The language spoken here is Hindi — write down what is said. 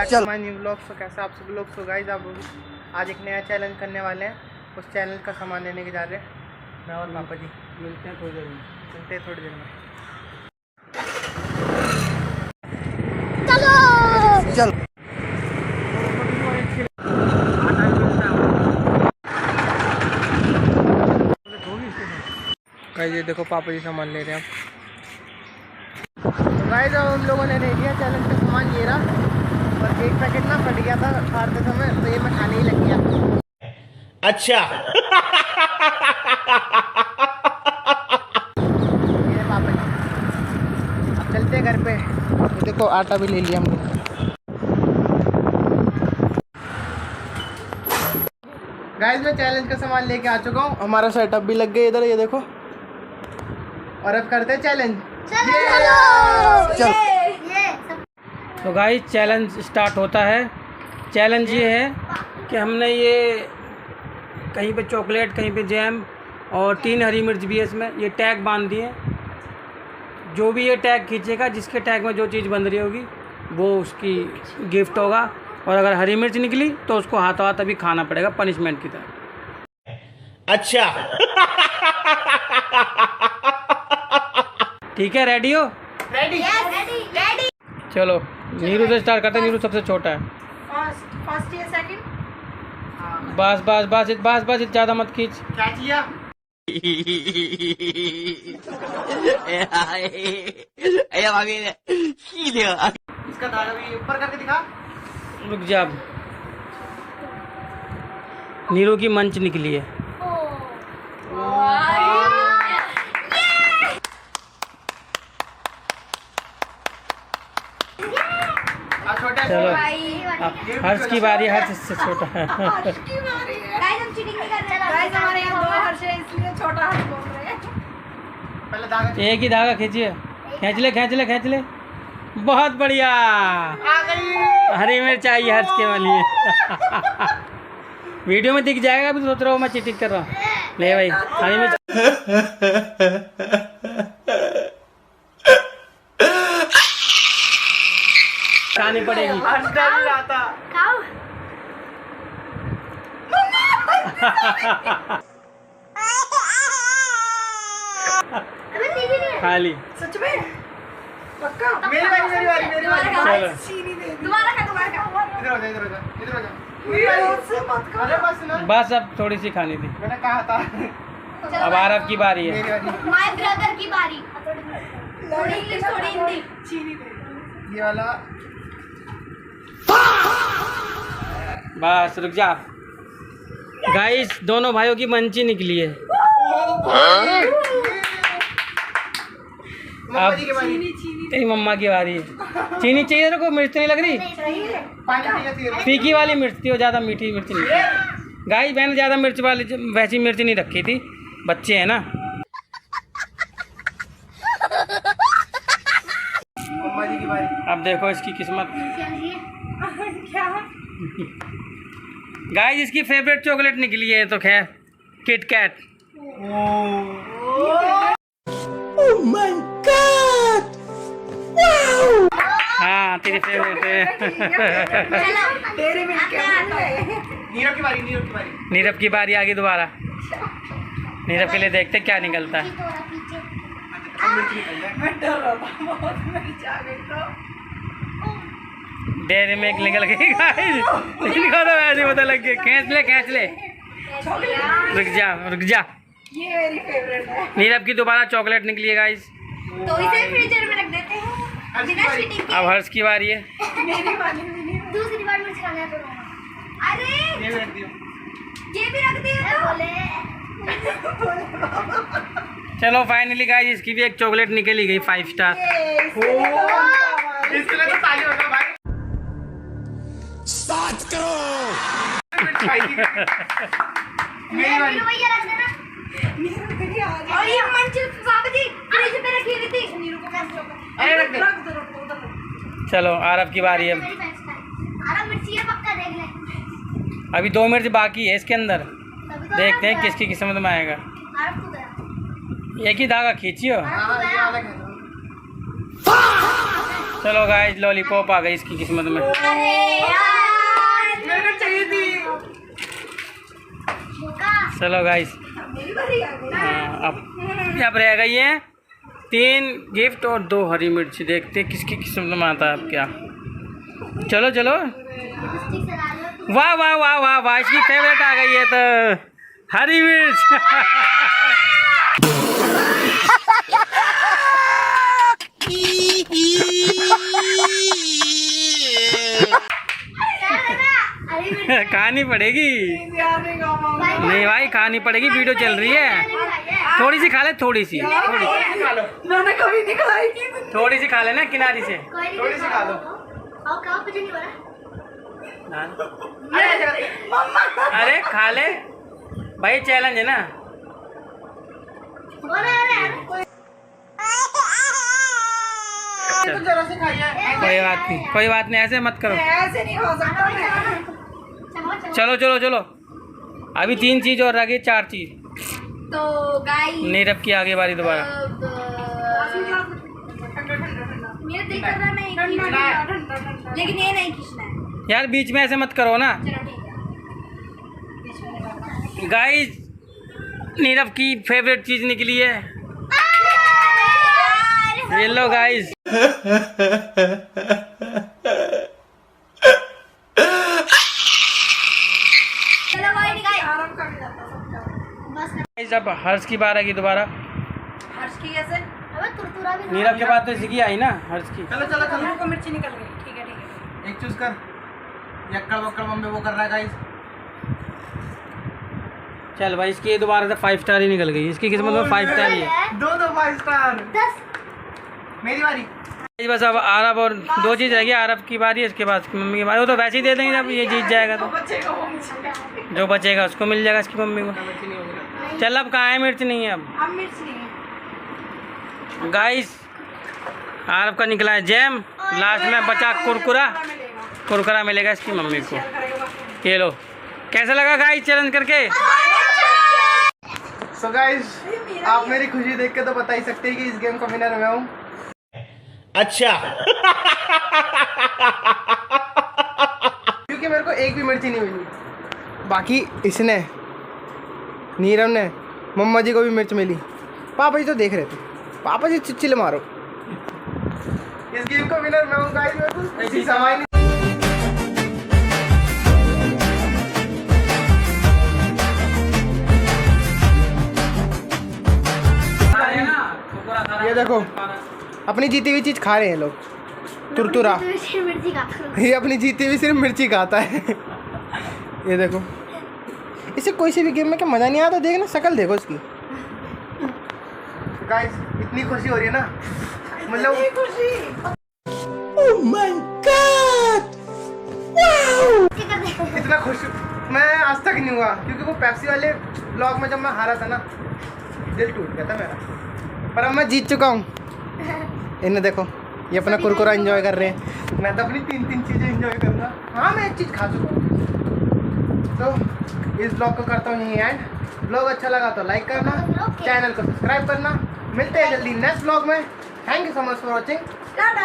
Back to my new vlog. So कैसे आप सब लोग। सो गाइस आप आज एक नया चैलेंज करने वाले हैं। उस चैलेंज का सामान लेने के जा रहे हैं मैं और पापा जी। मिलते हैं थोड़ी देर में। थोड़ी देर में। चलो चल। गाइस ये देखो पापा जी सामान ले रहे हैं। तो गाइस अब हम लोगों ने ले लिया चैलेंज का सामान ये रहा। और एक पैकेट ना फट गया था फाड़ते समय, तो ये मैं खाने ही लग गया। अच्छा ये पापा जी अब चलते हैं घर पे। तो देखो आटा भी ले लिया हमने। गाइस मैं चैलेंज का सामान लेके आ चुका हूँ। हमारा सेटअप भी लग गया इधर, ये देखो। और अब करते हैं चैलेंज। चल। तो गाइस चैलेंज स्टार्ट होता है। चैलेंज ये है कि हमने ये कहीं पे चॉकलेट, कहीं पे जैम और 3 हरी मिर्च भी है इसमें, ये टैग बांध दिए। जो भी ये टैग खींचेगा, जिसके टैग में जो चीज़ बंध रही होगी वो उसकी गिफ्ट होगा। और अगर हरी मिर्च निकली तो उसको हाथों हाथ अभी खाना पड़ेगा पनिशमेंट की तरह। अच्छा ठीक है, रेडी हो? रेडी। चलो नीरू से स्टार्ट करते हैं। नीरू सबसे छोटा है। फर्स्ट या सेकंड? बस बस बस बस बस ज़्यादा मत खींच। क्या किया? इसका धागा भी ऊपर करके दिखा। रुक जा। अब नीरू की मंच निकली है। चलो हर्ष की बारी। हर्ष इससे छोटा है। गाइस हमारे यहाँ 2 हर्ष है, इसलिए छोटा हर्ष बोल रहे हैं। पहले धागा एक ही धागा खींचिए। खींच ले खींच ले खींच ले। बहुत बढ़िया। आ गई। हरी मिर्च आई हर्ष के वाली। वीडियो में दिख जाएगा। अभी सोच रहा हूँ मैं चीटिंग कर रहा हूँ। ले भाई हरी मिर्च। खानी पड़ेगी। खाली। सच में? पक्का? मेरी बारी मेरी बारी मेरी बारी। चलो चीनी दे दी। दोबारा खा। इधर हो जा इधर हो जा इधर हो जा। मुझसे मत खा। अरे बस ना, बस अब थोड़ी सी खानी थी। मैंने कहा था। अब आरव की बारी मेरी है। बारी। माय ब्रदर की बारी। थोड़ी इंग्लिश थोड़ी हिंदी। चीनी दे दी। ये वाला बस रुक जा। गाइस दोनों भाइयों की मंची निकली है। मम्मा जी की बारी। तेरी मम्मा की बारी है। चीनी चाहिए तेरे को? मिर्च नहीं लग रही? पानी पीना चाहिए। फीकी वाली मिर्च थी, वो ज़्यादा मीठी मिर्च नहीं। गाइस मैंने ज़्यादा मिर्च वाली वैसी मिर्च नहीं रखी थी, बच्चे हैं ना। मम्मा जी की बारी। अब देखो इसकी किस्मत। क्या? गाइस इसकी फेवरेट चॉकलेट निकली है तो खैर किट कैट। हाँ तेरी फेवरेट है। तेरे में क्या है? नीरव की बारी। नीरव की बारी। नीरव की बारी आ गई दोबारा। नीरव के लिए देखते क्या निकलता है। मैं डर रहा था बहुत, मिर्च आ गई तो। डेयरी मिल्क निकल गई गाइस। इनको तो ऐसे पता लग गया। खींच ले खींच ले। रुक जा रुक जा। ये मेरी फेवरेट है। नीरव की दोबारा चॉकलेट निकली है गाइस। तो इसे फ्रीजर में रख देते हैं बिना चीटिंग के। अब हर्ष की बारी है। मेरी वाली मिनी। दूसरी बार मिर्च खाना तो अरे ये भी रख दियो। ये भी रख दिया तो बोले। चलो फाइनली गाइस इसकी भी एक चॉकलेट निकली गई 5 स्टार। इसके लिए तो ताली बजाओ भाई। स्टार्ट करो। मेरी बारी। भैया रख देना। मेरी आ गई। और ये मंच पापा जी फ्रिज पे रखी हुई थी। नीरू को कैसे होगा? अरे रख दे। रख दो उधर। चलो आरव की बारी है। आराम मिर्ची है पक्का देख ले। अभी 2 मिर्च बाकी है इसके अंदर। देखते हैं किसकी किस्मत में आएगा। आराम को दे। एक ही धागा खींचियो। हाँ ये अलग है। चलो गाइस लॉलीपॉप आ गई इसकी किस्मत में। अरे यार मेरे को चाहिए थी। चलो गाइस मेरी बारी आ गई। हाँ, अब रह गई है 3 गिफ्ट और 2 हरी मिर्च। देखते किसकी किस्मत में आता है अब क्या। चलो चलो, लिपस्टिक से डालो। वाह वाह वाह वाह वाह, इसकी फेवरेट आ गई है तो हरी मिर्च। अरे खानी पड़ेगी। नहीं भाई खानी पड़ेगी, वीडियो चल रही है। थोड़ी सी खा ले, थोड़ी सी मैंने कभी नहीं खाई। थोड़ी सी खा लेना किनारी से। थोड़ी सी खा लो। और क्या कुछ नहीं हो रहा। अरे खा ले भाई, चैलेंज है ना। तो जरा से खाइए। कोई बात नहीं, कोई बात नहीं, ऐसे मत करो। ऐसे नहीं खा सकता मैं। चलो चलो चलो, अभी 3 चीज और रह गई, 4 चीज। तो गाइस नीरव की आगे बारी दोबारा। मेरा दिल कर रहा है मैं एक ही खींचूं। लेकिन ये नहीं खींचना है। यार बीच में ऐसे मत करो ना चलो ठीक है। गाइस। नीरव की फेवरेट चीज निकली है, ये लो गाइस। चलो कोई नहीं गाइस। आराम कर जाता सबका। बस अब हर्ष की बार आएगी दोबारा। हर्ष की कैसे? अबे तुरतुरा भी नीरव के बाद तो इसी की आई ना, हर्ष की। चलो चलो चलो, दोनों को मिर्ची निकल गई। ठीक है ठीक है। एक चूज कर। यक्कड़ वक्कड़ मम्मी वो कर रहा है गाइस। चल भाई, इसकी दोबारा से 5 स्टार ही निकल गई। इसकी किस्मत में 5 स्टार ही है। 2 5 स्टार। 10। मेरी बारी। बस अब आरब और 2 चीज रह गई। आरब की बारी है, इसके बाद मम्मी की बारी। वो तो वैसे ही दे देंगे जब ये जीत जाएगा तो। बच्चे को मिर्ची। जो बचेगा उसको मिल जाएगा, इसकी मम्मी को। चल अब कहाँ है मिर्च, नहीं है अब अब मिर्च नहीं है। गाइस। आरब का निकला है जैम, लास्ट में बचा कुरकुरा। कुरकुरा मिलेगा इसकी मम्मी को। ये लो, कैसा लगा गाइस चैलेंज करके। सो गाइस, आप मेरी खुशी देख के तो बता ही सकते हैं कि इस गेम का विनर मैं हूँ। अच्छा। क्योंकि मेरे को एक भी मिर्ची नहीं मिली। बाकी इसने, नीरव ने, मम्मा जी को भी मिर्च मिली। पापा जी तो देख रहे थे। पापा जी चिल्ले मारो। इस गेम का विनर मैं हूँ गाइस। मेरे को ऐसी समय नहीं। ये देखो, अपनी जीती हुई चीज खा रहे हैं लोग। तुरतुरा। मिर्ची का। ये अपनी जीती हुई सिर्फ मिर्ची खाता है। ये देखो, इसे कोई सी भी गेम में क्या मजा नहीं आता। देखना शक्ल देखो इसकी। गाइस इतनी खुशी हो रही है ना, मतलब इतना खुश मैं आज तक नहीं हुआ। क्योंकि वो पेप्सी वाले ब्लॉग में जब मैं हारा था ना, दिल टूट गया था मेरा। पर अब मैं जीत चुका हूँ। इन्हें देखो, ये अपना कुरकुरा एंजॉय कर रहे हैं। मैं तो अपनी 3 चीज़ें एंजॉय कर रहा। हाँ मैं एक चीज़ खा चुका हूँ। तो इस ब्लॉग को करता हूँ यहीं एंड। ब्लॉग अच्छा लगा तो लाइक करना, चैनल को सब्सक्राइब करना। मिलते हैं जल्दी नेक्स्ट ब्लॉग में। Thank you so much for watching. Tata.